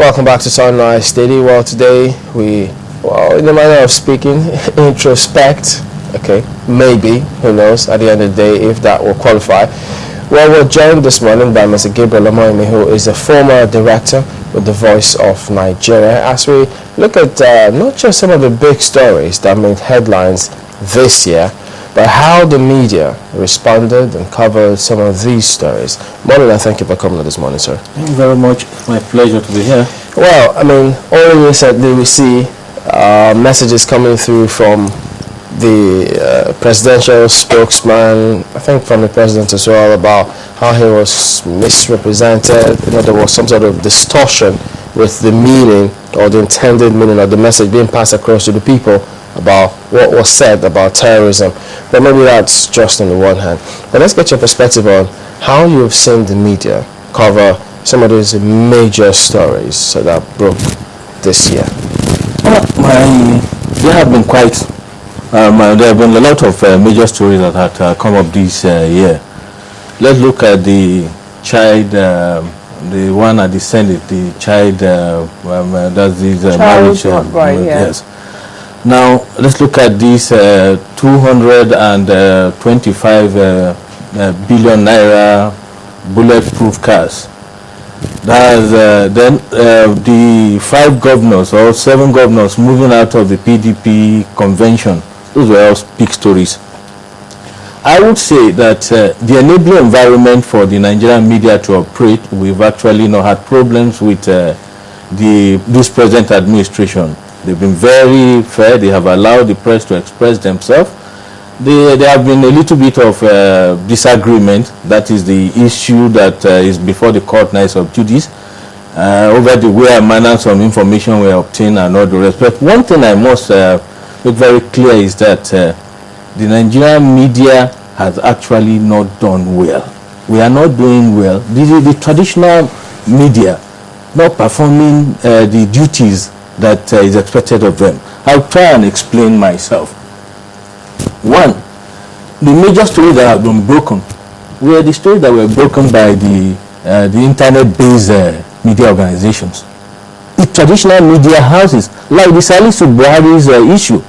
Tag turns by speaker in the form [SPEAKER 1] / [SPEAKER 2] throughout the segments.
[SPEAKER 1] Welcome back to Sunrise Steady. Well, today we, in the manner of speaking, introspect. Okay, maybe, who knows, at the end of the day, if that will qualify. Well, we're joined this morning by Mr. Omohinmi, who is a former director with the Voice of Nigeria, as we look at not just some of the big stories that made headlines this year, but how the media responded and covered some of these stories. Morning, and thank you for coming this morning, sir.
[SPEAKER 2] Thank you very much. It's my pleasure to be here.
[SPEAKER 1] Well, I mean, only recently we see messages coming through from the presidential spokesman, I think from the president as well, about how he was misrepresented. You know, there was some sort of distortion with the meaning or the intended meaning of the message being passed across to the people about what was said about terrorism. But maybe that's just on the one hand. But let's get your perspective on how you've seen the media cover some of these major stories that broke this year.
[SPEAKER 2] There have been quite, there have been a lot of major stories that had come up this year. Let's look at the child, the one at the Senate, the child, that's this marriage.
[SPEAKER 3] Right, yeah.
[SPEAKER 2] Yes. Now, let's look at these 225 billion naira bulletproof cars. That's then the 5 governors or 7 governors moving out of the PDP convention. Those were all big stories. I would say that the enabling environment for the Nigerian media to operate, we've actually not had problems with this present administration. They've been very fair. They have allowed the press to express themselves. There have been a little bit of disagreement. That is the issue that is before the court now of judice over the way and manner some information were obtained and all the rest. But one thing I must make very clear is that the Nigerian media has actually not done well. We are not doing well. The traditional media not performing the duties that is expected of them. I'll try and explain myself. One, the major stories that have been broken were the stories that were broken by the internet-based media organizations. The traditional media houses, like the Salisu Buhari's issue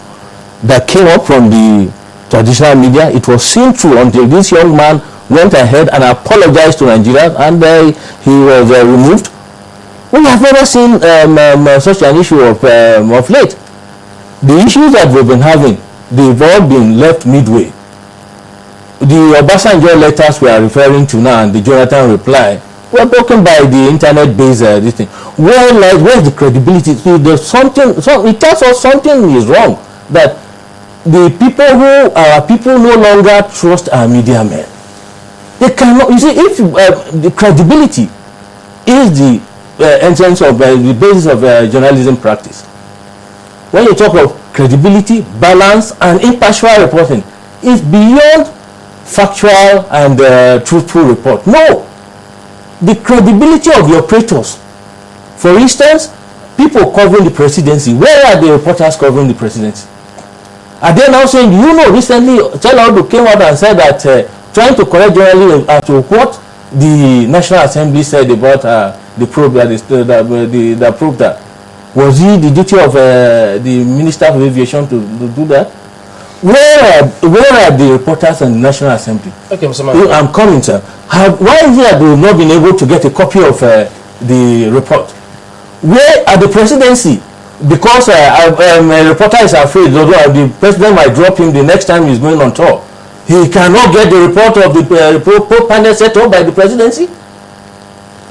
[SPEAKER 2] that came up from the traditional media, it was seen through until this young man went ahead and apologized to Nigeria, and he was removed. We have never seen such an issue of late. The issues that we've been having, they've all been left midway. The Obasanjo letters we are referring to now and the Jonathan reply were broken by the internet-based this thing. Where's the credibility? So there's something. It tells us something is wrong. That the people no longer trust our media men. They cannot. You see, if the credibility is the essence of the basis of journalism practice. When you talk of credibility, balance, and impartial reporting, it's beyond factual and truthful report. No, the credibility of the operators. For instance, people covering the presidency. Where are the reporters covering the presidency? Are they now saying, recently Chelaudu came out and said that trying to correct journalism as to what the National Assembly said about the probe that proved that. Was it the duty of the Minister of Aviation to do that? Where are the reporters and the National Assembly?
[SPEAKER 1] Okay, Mr.
[SPEAKER 2] I'm coming, sir. Why is it that they've not been able to get a copy of the report? Where are the presidency? Because a reporter is afraid the president might drop him the next time he's going on tour. He cannot get the report of the probe panel set up by the presidency.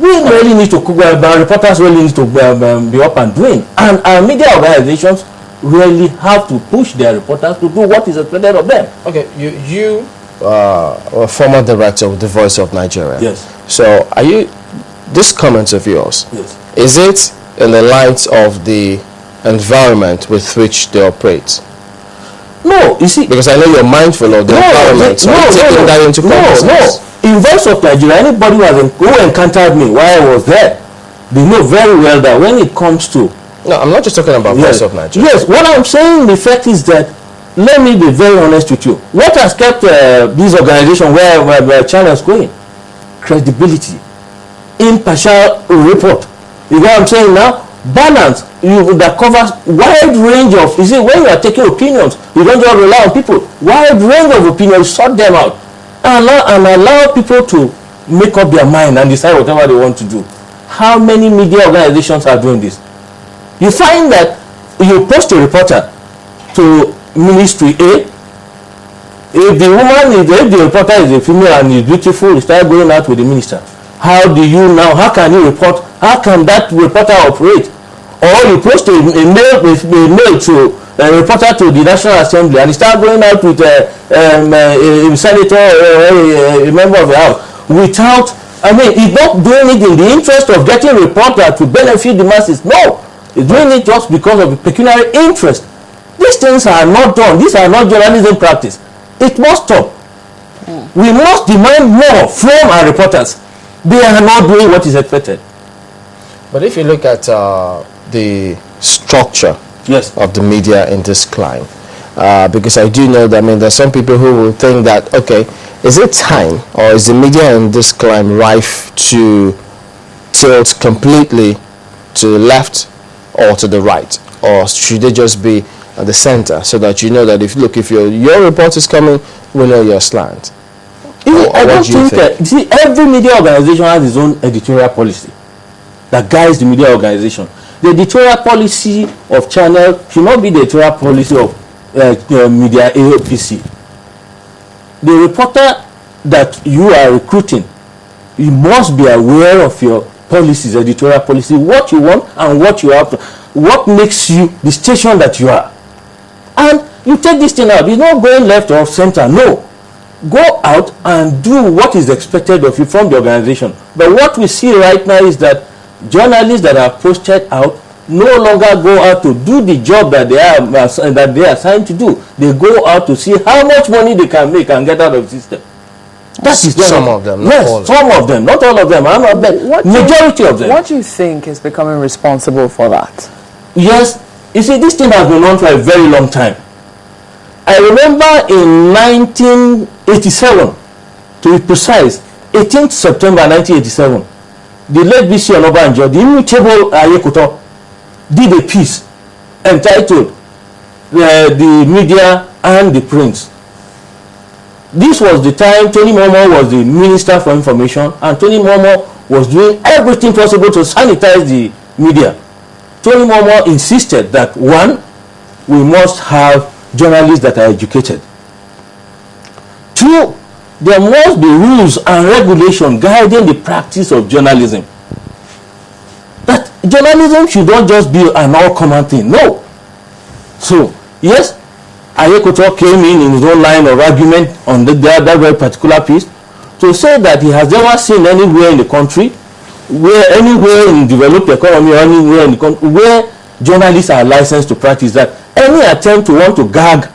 [SPEAKER 2] We really need to, reporters really need to be up and doing. And our media organizations really have to push their reporters to do what is expected of them.
[SPEAKER 1] Okay, you are a former director with the Voice of Nigeria.
[SPEAKER 2] Yes.
[SPEAKER 1] So are you, this comment of yours,
[SPEAKER 2] yes,
[SPEAKER 1] is it in the light of the environment with which they operate?
[SPEAKER 2] No, you see,
[SPEAKER 1] because I know you're mindful of the environment, so I'm taking that into context.
[SPEAKER 2] In Voice of Nigeria, anybody who encountered me while I was there, they know very well that when it comes to...
[SPEAKER 1] No, I'm not just talking about Voice of Nigeria.
[SPEAKER 2] Yes, what I'm saying, the fact is that, let me be very honest with you. What has kept this organization where China's going? Credibility, impartial report. You know what I'm saying now? Balance, that covers wide range of, you see, when you are taking opinions, you don't just rely on people. Wide range of opinions, sort them out, and allow people to make up their mind and decide whatever they want to do. How many media organizations are doing this? You find that you post a reporter to Ministry A. If the reporter is a female and is beautiful, you start going out with the minister. How can you report? How can that reporter operate? Or you post a mail to a reporter to the National Assembly and you start going out with a senator or a member of the House without, he's not doing it in the interest of getting a reporter to benefit the masses. No, he's doing it just because of a pecuniary interest. These things are not done. These are not journalism practice. It must stop. We must demand more from our reporters. They are not doing what is expected.
[SPEAKER 1] But if you look at the structure of the media in this climb, because I do know that, there's some people who will think that, okay, is it time, or is the media in this climb rife to tilt completely to the left or to the right, or should they just be at the center, so that you know that if your report is coming, we know your slant?
[SPEAKER 2] I don't think see, every media organization has its own editorial policy that guides the media organization. The editorial policy of channel should not be the editorial policy of media AOPC. The reporter that you are recruiting, you must be aware of your policies, editorial policy, what you want and what you have to, what makes you the station that you are. And you take this thing out. You're not going left or center. No. Go out and do what is expected of you from the organization. But what we see right now is that journalists that are posted out no longer go out to do the job that they are assigned to do. They go out to see how much money they can make and get out of the system. That is
[SPEAKER 1] some of them, not all.
[SPEAKER 2] Some of them, not all of them. I'm not majority of them.
[SPEAKER 3] What do you think is becoming responsible for that?
[SPEAKER 2] Yes, you see, this thing has been on for a very long time. I remember in 1987, to be precise, 18th September 1987, the late B.C. Onobanjo, the immutable Ayekuto, did a piece entitled The Media and the Prince. This was the time Tony Momo was the Minister for Information, and Tony Momo was doing everything possible to sanitize the media. Tony Momo insisted that, one, we must have journalists that are educated. Two, there must be rules and regulation guiding the practice of journalism. That journalism should not just be an all-common thing. No. So, yes, Ayekoto came in his own line of argument on that very particular piece to say that he has never seen anywhere in the country, anywhere in developed economy, or anywhere in the country, where journalists are licensed to practice that. Any attempt to want to gag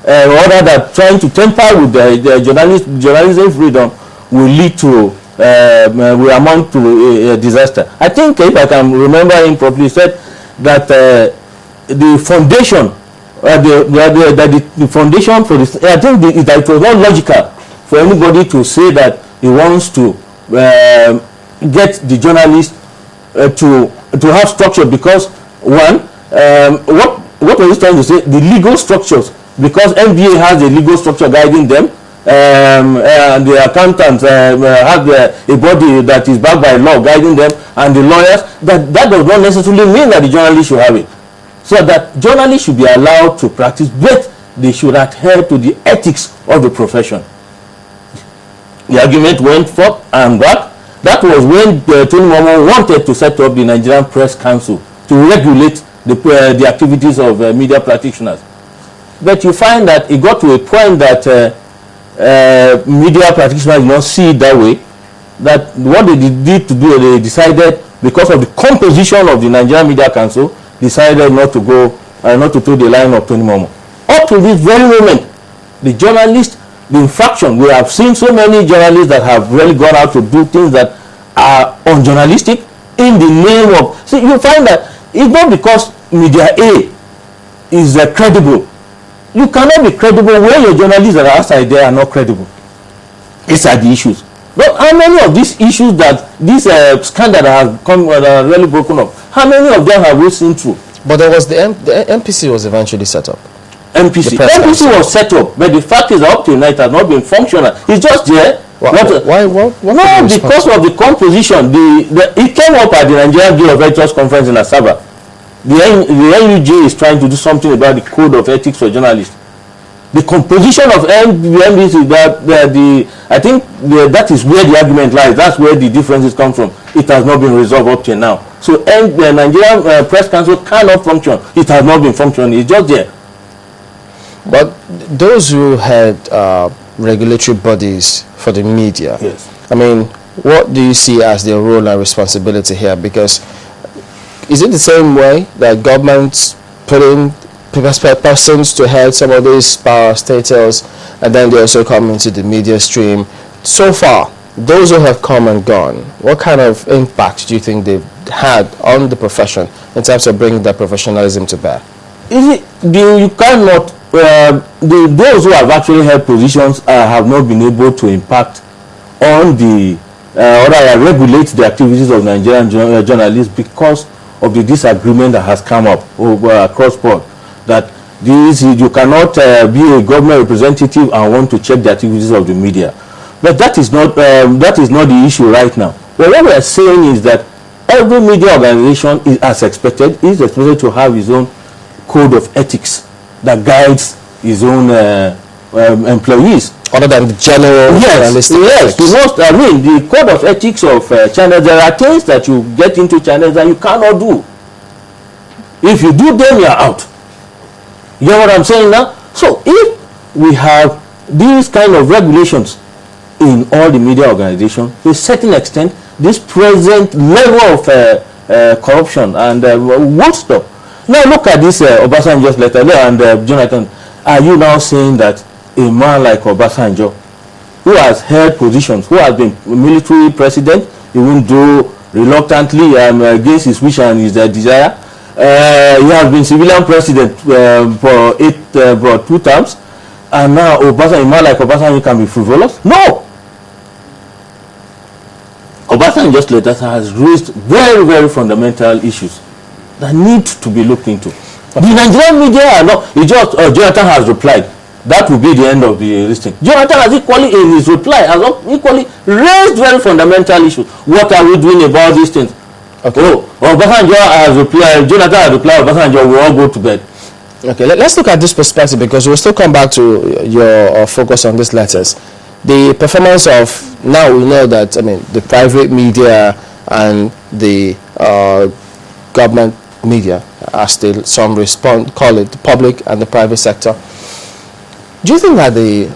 [SPEAKER 2] or rather that trying to tamper with the journalism freedom will lead to will amount to a disaster. I think, if I can remember him properly, said that the foundation the foundation for this, I think that it was not logical for anybody to say that he wants to get the journalists to have structure, because one, what was he trying to say? The legal structures, because NBA has a legal structure guiding them, and the accountants have a body that is backed by law guiding them, and the lawyers, that does not necessarily mean that the journalists should have it. So that journalists should be allowed to practice, but they should adhere to the ethics of the profession. The argument went forth and back. That was when Tony Momo wanted to set up the Nigerian Press Council to regulate the activities of media practitioners. But you find that it got to a point that media practitioners did not see it that way. That what they did to do, they decided, because of the composition of the Nigerian Media Council, decided not to go, not to toe the line of Tony Momo. Up to this very moment, the journalists, the infraction, we have seen so many journalists that have really gone out to do things that are unjournalistic in the name of, see, you find that it's not because media A is credible. You cannot be credible when your journalists that are outside there are not credible. These are the issues. But how many of these issues that this scandal have come really broken up? How many of them have we seen through?
[SPEAKER 1] But there was the MPC was eventually set up.
[SPEAKER 2] MPC was set up, but the fact is up till now it has not been functional. It's just there.
[SPEAKER 1] Why?
[SPEAKER 2] No, because of the composition. It came up at the Nigerian Bureau of Ethics conference in Asaba. The NUJ is trying to do something about the code of ethics for journalists. The composition of MPC, I think that is where the argument lies. That's where the differences come from. It has not been resolved up till now. So the Nigerian Press Council cannot function. It has not been functioning. It's just there.
[SPEAKER 1] But those who had regulatory bodies for the media,
[SPEAKER 2] yes.
[SPEAKER 1] I mean, what do you see as their role and responsibility here? Because is it the same way that governments put in persons to head some of these parastatals, and then they also come into the media stream? So far, those who have come and gone, what kind of impact do you think they've had on the profession in terms of bringing that professionalism to bear?
[SPEAKER 2] You cannot, those who have actually held positions have not been able to impact on the, or regulate the activities of Nigerian journalists because of the disagreement that has come up across board. That you cannot be a government representative and want to check the activities of the media. But that is not the issue right now. But what we are saying is that every media organization is, as expected, is expected to have its own code of ethics that guides its own employees.
[SPEAKER 1] Other than the general journalistic ethics.
[SPEAKER 2] The code of ethics of channels, there are things that you get into channels that you cannot do. If you do them, you are out. You know what I'm saying now? So if we have these kind of regulations in all the media organizations, to a certain extent, this present level of corruption and won't stop. Now look at this Obasanjo's letter and Jonathan. Are you now saying that a man like Obasanjo, who has held positions, who has been military president, even though reluctantly against his wish and his desire, he has been civilian president for 2 terms, and now a man like Obasanjo can be frivolous? No! Obasanjo's letter has raised very, very fundamental issues that need to be looked into. The Nigerian media are not, Jonathan has replied. That will be the end of the listing. Jonathan has equally, in his reply, has equally raised very fundamental issues. What are we doing about these things? Okay. Obasanjo has replied, Jonathan has replied, Obasanjo will all go to bed.
[SPEAKER 1] Okay, let's look at this perspective, because we'll still come back to your focus on these letters. The performance of, now we know that, I mean, the private media and the government media are still, some respond, call it the public and the private sector. Do you think that the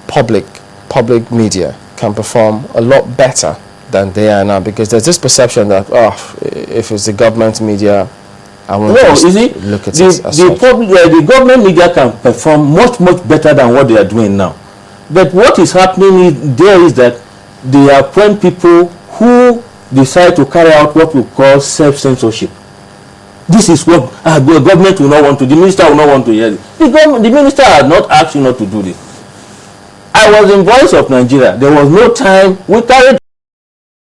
[SPEAKER 1] public media can perform a lot better than they are now? Because there's this perception that, if it's the government media, I won't look at it as
[SPEAKER 2] the government media can perform much, much better than what they are doing now. But what is happening is that they appoint people who decide to carry out what we call self-censorship. This is what the government will not want to, the minister will not want to hear it. The minister has not asked you not to do this. I was in Voice of Nigeria. There was no time we carried